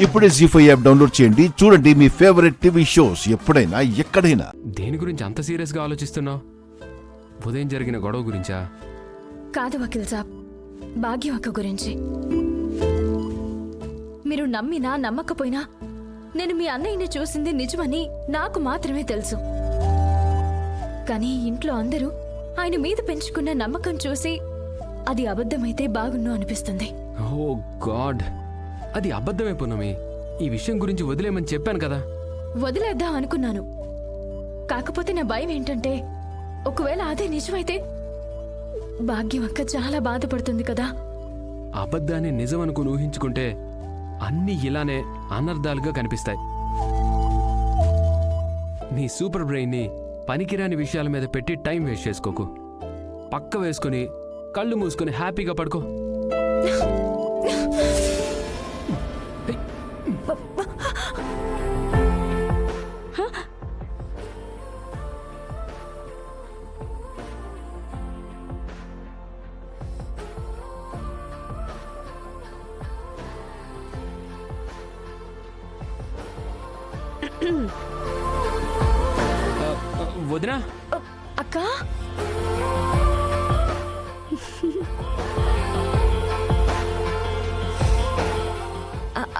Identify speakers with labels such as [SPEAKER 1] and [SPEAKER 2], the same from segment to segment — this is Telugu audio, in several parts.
[SPEAKER 1] ఇప్పుడే జీ5 యాప్ డౌన్లోడ్ చేయండి. చూడండి మీ ఫేవరెట్ టీవీ షోస్ ఎప్పుడైనా ఎక్కడైనా.
[SPEAKER 2] దేని గురించి అంత సీరియస్గా ఆలోచిస్తున్నావు? ఉదయం జరిగిన గొడవ గురించా?
[SPEAKER 3] కాదు వకీల్ సాబ్, భాగ్యం అక్క గురించి. మీరు నమ్మినా నమ్మకపోయినా నేను మీ అన్నయ్యని చూసింది నిజమని నాకు మాత్రమే తెలుసు. కానీ ఇంట్లో అందరూ ఆయన మీద పెంచుకున్న నమ్మకం చూసి అది అబద్ధమైతే బాగున్ను అనిపిస్తుంది.
[SPEAKER 2] ఓ గాడ్, అది అబద్ధమే పూనమి. ఈ విషయం గురించి వదిలేమని చెప్పాను కదా.
[SPEAKER 3] వదిలేద్దాం అనుకున్నాను. కాకపోతే నా భయం ఏంటంటే ఒకవేళ అదే నిజమైతే భాగ్యం అక్క చాలా బాధపడుతుంది కదా.
[SPEAKER 2] అబద్ధాన్ని నిజం అనుకుని ఊహించుకుంటే అన్నీ ఇలానే అనర్థాలుగా కనిపిస్తాయి. నీ సూపర్ బ్రెయిన్ని పనికిరాని విషయాల మీద పెట్టి టైం వేస్ట్ చేసుకోకు. పక్క వేసుకుని కళ్ళు మూసుకొని హ్యాపీగా పడుకో. వదినా,
[SPEAKER 3] అక్క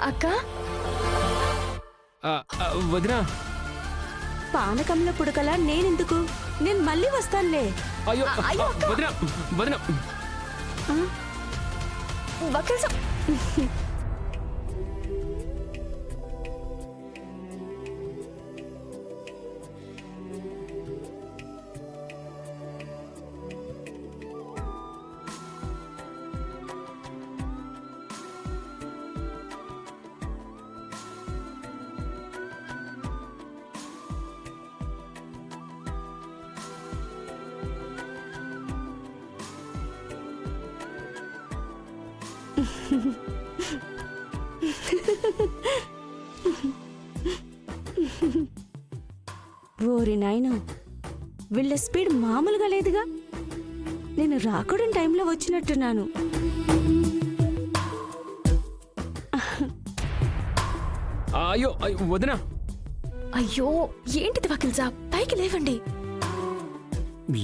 [SPEAKER 3] అక్క
[SPEAKER 2] వదినా.
[SPEAKER 4] పానకంలో పుడకలా నేనెందుకు? నేను మళ్ళీ వస్తానులే.
[SPEAKER 2] అయ్యో వదినా, వదినా.
[SPEAKER 3] వకీల్ సాబ్,
[SPEAKER 4] ఓరి నాయను, వీళ్ళ స్పీడ్ మామూలుగా లేదుగా. నేను రాకూడని టైంలో వచ్చినట్టున్నాను.
[SPEAKER 2] అయ్యో వదినా.
[SPEAKER 3] అయ్యో ఏంటిది వకీల్ సాబ్, పైకి లేవండి.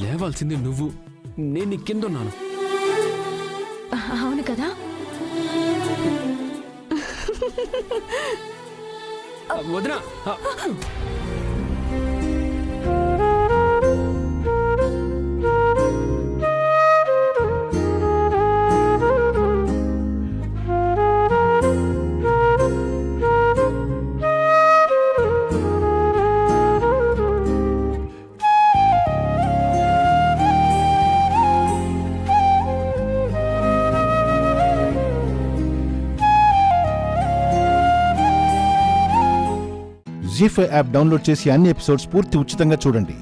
[SPEAKER 2] లేవాల్సింది నువ్వు, నేను నీ కిందున్నాను.
[SPEAKER 3] అవును కదా.
[SPEAKER 2] వదినా.
[SPEAKER 1] జీ5 యాప్ డౌన్లోడ్ చేసి అన్ని ఎపిసోడ్స్ పూర్తి ఉచితంగా చూడండి.